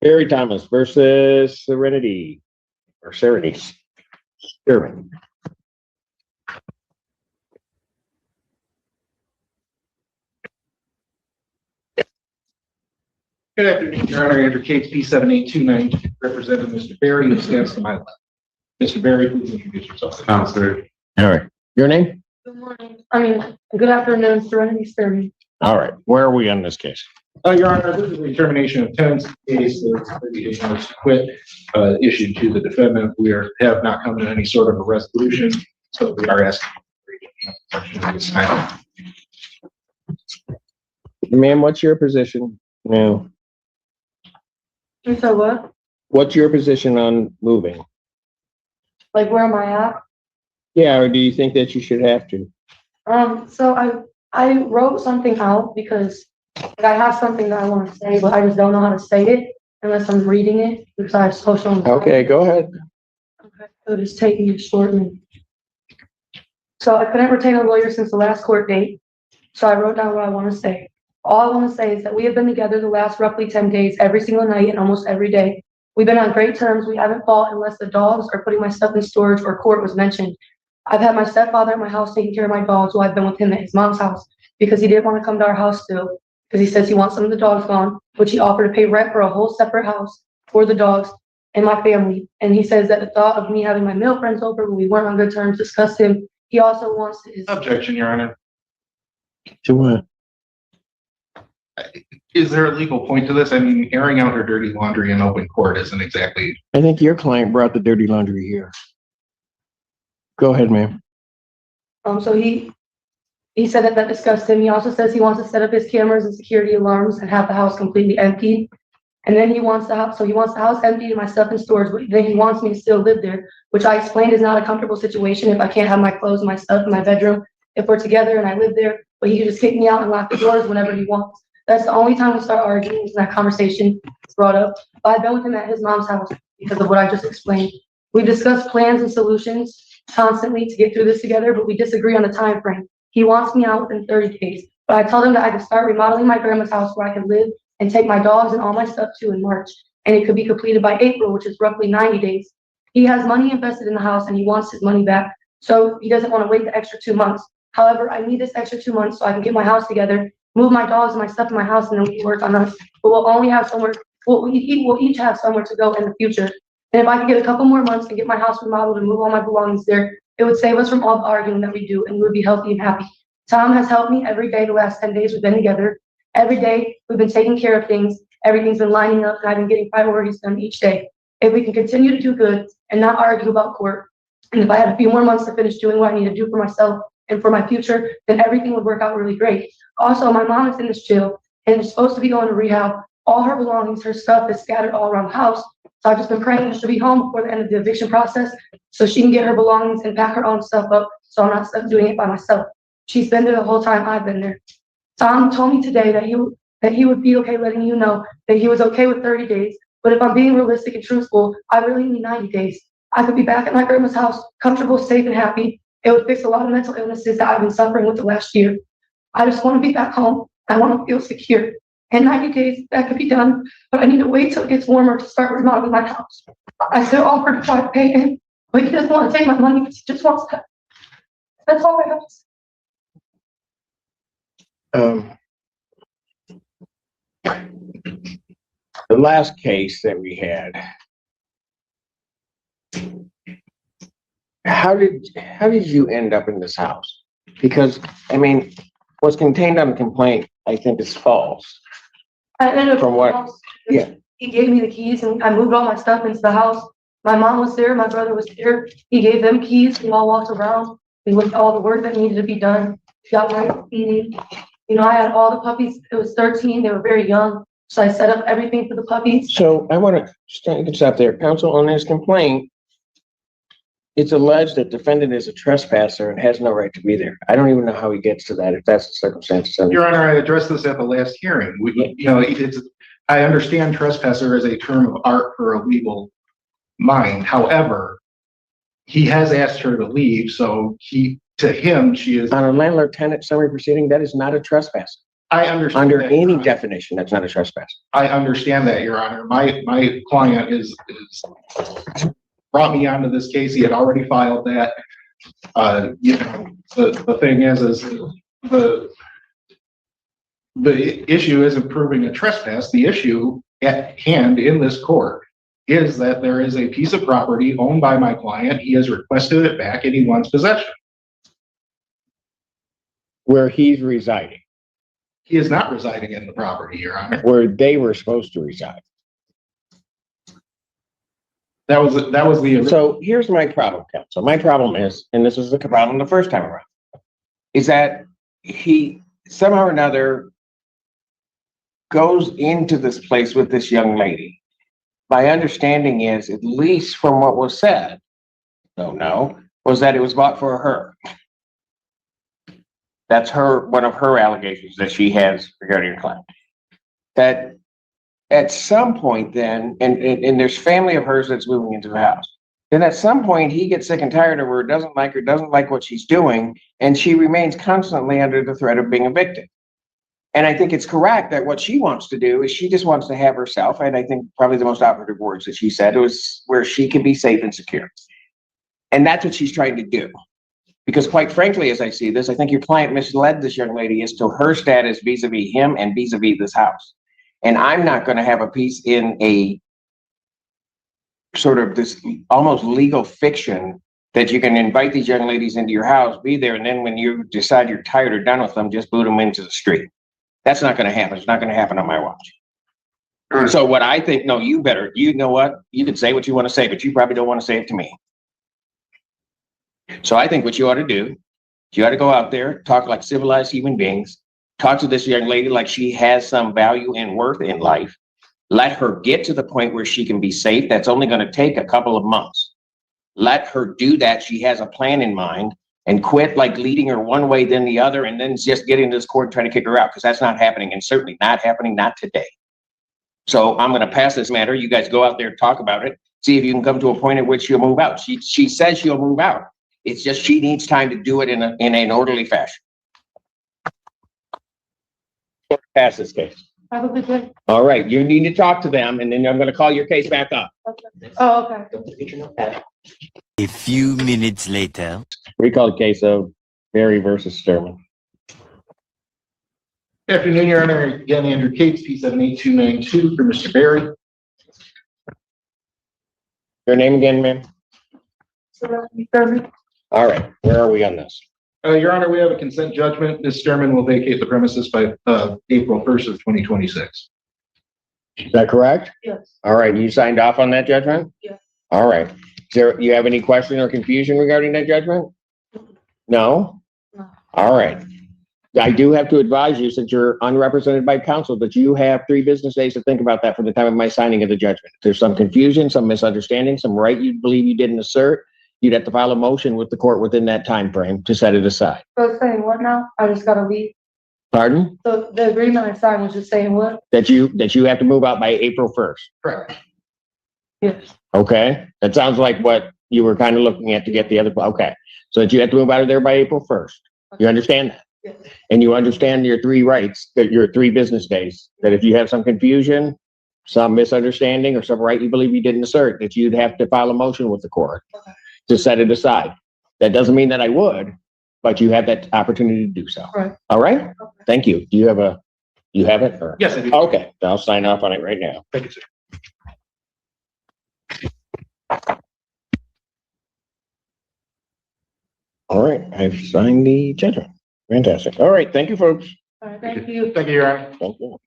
Barry Thomas versus Serenity or Serenity. Sherman. Good afternoon, Your Honor. Under case P7829, representing Mr. Barry, who stands to my left. Mr. Barry, please introduce yourself. Counselor. All right. Your name? Good morning. Good afternoon, Serenity Sturman. All right. Where are we on this case? Your Honor, this is a termination of tenants case. The notice to quit issued to the defendant. We have not come to any sort of a resolution, so we are asking for this time. Ma'am, what's your position now? So what? What's your position on moving? Like, where am I at? Yeah, or do you think that you should have to? So I wrote something out because I have something that I want to say, but I just don't know how to say it unless I'm reading it because I have social anxiety. Okay, go ahead. Okay, so just take me a short minute. So I couldn't retain a lawyer since the last court date, so I wrote down what I want to say. All I want to say is that we have been together the last roughly 10 days, every single night and almost every day. We've been on great terms. We haven't fought unless the dogs or putting my stuff in storage or court was mentioned. I've had my stepfather at my house taking care of my dogs while I've been with him at his mom's house because he didn't want to come to our house still because he says he wants some of the dogs gone, which he offered to pay rent for a whole separate house for the dogs and my family. And he says that the thought of me having my male friends over when we weren't on good terms disgusts him. He also wants his... Objection, Your Honor. To what? Is there a legal point to this? I mean, airing out her dirty laundry in open court isn't exactly... I think your client brought the dirty laundry here. Go ahead, ma'am. So he said that disgusts him. He also says he wants to set up his cameras and security alarms and have the house completely empty. And then he wants the house empty and my stuff in storage, but then he wants me to still live there, which I explained is not a comfortable situation if I can't have my clothes and my stuff in my bedroom. If we're together and I live there, but he can just kick me out and lock the doors whenever he wants. That's the only time we start arguing is that conversation is brought up. But I've been with him at his mom's house because of what I just explained. We've discussed plans and solutions constantly to get through this together, but we disagree on the time frame. He wants me out within 30 days, but I told him that I could start remodeling my grandma's house where I could live and take my dogs and all my stuff to in March, and it could be completed by April, which is roughly 90 days. He has money invested in the house and he wants his money back, so he doesn't want to wait the extra 2 months. However, I need this extra 2 months so I can get my house together, move my dogs and my stuff in my house, and then we can work on us. But we'll only have somewhere, we'll each have somewhere to go in the future. And if I could get a couple more months and get my house remodeled and move all my belongings there, it would save us from all the arguing that we do and we would be healthy and happy. Tom has helped me every day the last 10 days we've been together. Every day we've been taking care of things. Everything's been lining up and I've been getting priorities done each day. If we can continue to do good and not argue about court, and if I had a few more months to finish doing what I need to do for myself and for my future, then everything would work out really great. Also, my mom is in this jail and is supposed to be going to rehab. All her belongings, her stuff is scattered all around the house. So I've just been praying that she'll be home before the end of the eviction process so she can get her belongings and pack her own stuff up so I'm not stuck doing it by myself. She's been there the whole time I've been there. Tom told me today that he would be okay letting you know that he was okay with 30 days. But if I'm being realistic and truthful, I really need 90 days. I could be back at my grandma's house, comfortable, safe, and happy. It would fix a lot of mental illnesses that I've been suffering with the last year. I just want to be back home. I want to feel secure. In 90 days, that could be done, but I need to wait till it gets warmer to start remodeling my house. I still offered to try to pay him, but he doesn't want to take my money, he just wants that. That's all I have to say. The last case that we had, how did you end up in this house? Because, I mean, what's contained on the complaint, I think is false. I ended up From what? House. Yeah. He gave me the keys and I moved all my stuff into the house. My mom was there, my brother was there. He gave them keys. We all walked around. We looked at all the work that needed to be done. Got my feeding. You know, I had all the puppies. It was 13. They were very young. So I set up everything for the puppies. So I want to stop there. Counsel, on this complaint, it's alleged that defendant is a trespasser and has no right to be there. I don't even know how he gets to that, if that's the circumstances. Your Honor, I addressed this at the last hearing. I understand trespasser as a term of art for a legal mind. However, he has asked her to leave, so to him, she is... On a landlord-tenant summary proceeding, that is not a trespass. I understand. Under that, any Your Honor. definition, that's not a trespass. I understand that, Your Honor. My client is brought me onto this case. He had already filed that. You know, the thing is the issue isn't proving a trespass. The issue at hand in this court is that there is a piece of property owned by my client. He has requested it back and he wants possession. Where he's residing, He is not residing in the property, Your Honor. where they were supposed to reside. That was the. So here's my problem, counsel. My problem is, and this was the problem the first time around, is that he somehow or another goes into this place with this young lady. My understanding is, at least from what was said, was that it was bought for her. That's one of her allegations that she has regarding her client. That at some point then, and there's family of hers that's moving into the house. Then at some point he gets sick and tired of her, doesn't like what she's doing, and she remains constantly under the threat of being evicted. And I think it's correct that what she wants to do is she just wants to have herself, and I think probably the most operative words that she said was where she can be safe and secure. And that's what she's trying to do. Because quite frankly, as I see this, I think your client misled this young lady as to her status vis-a-vis him and vis-a-vis this house. And I'm not going to have a piece in a sort of this almost legal fiction that you can invite these young ladies into your house, be there, and then when you decide you're tired or done with them, just boot them into the street. That's not going to happen. It's not going to happen on my watch. So what I think, no, you know what? You can say what you want to say, but you probably don't want to say it to me. So I think what you ought to do, you ought to go out there, talk like civilized human beings, talk to this young lady like she has some value and worth in life. Let her get to the point where she can be safe. That's only going to take a couple of months. Let her do that. She has a plan in mind, and quit like leading her one way, then the other, and then just getting to this court and trying to kick her out, because that's not happening, and certainly not happening, not today. So I'm going to pass this matter. You guys go out there, talk about it, see if you can come to a point at which she'll move out. She says she'll move out. It's just she needs time to do it in an orderly fashion. Pass this case. Probably good. All right, you need to talk to them, and then I'm going to call your case back up. Okay. Oh, okay. A few minutes later. Recall the case of Barry versus Sterling. Good afternoon, Your Honor. Again, Andrew Cates, P78292 for Mr. Barry. Your name again, ma'am? All right, where are we on this? Your Honor, we have a consent judgment. Ms. Sturman will vacate the premises by April 1st of 2026. Is that correct? Yes. All right, you signed off on that judgment? Yes. All right. You have any question or confusion regarding that judgment? No? No. All right. I do have to advise you, since you're unrepresented by counsel, that you have 3 business days to think about that from the time of my signing of the judgment. If there's some confusion, some misunderstanding, some right you believe you didn't assert, you'd have to file a motion with the court within that time frame to set it aside. So it's saying what now? I just gotta leave. Pardon? So the agreement I signed was just saying what? That you have to move out by April 1st. Correct. Yes. Okay, that sounds like what you were kind of looking at to get the other, okay. So that you have to move out of there by April 1st. You understand that? Yes. And you understand your 3 rights, that your 3 business days, that if you have some confusion, some misunderstanding, or some right you believe you didn't assert, that you'd have to file a motion with the court to set it aside. That doesn't mean that I would, but you have that opportunity to do so. Right. All right? Okay. Thank you. Do you have it? Or? Yes, I do. Okay, I'll sign off on it right now. Thank you, sir. All right, I've signed the judgment. Fantastic. All right, thank you, folks. All right, thank you. Thank you, Your Honor. Thank you.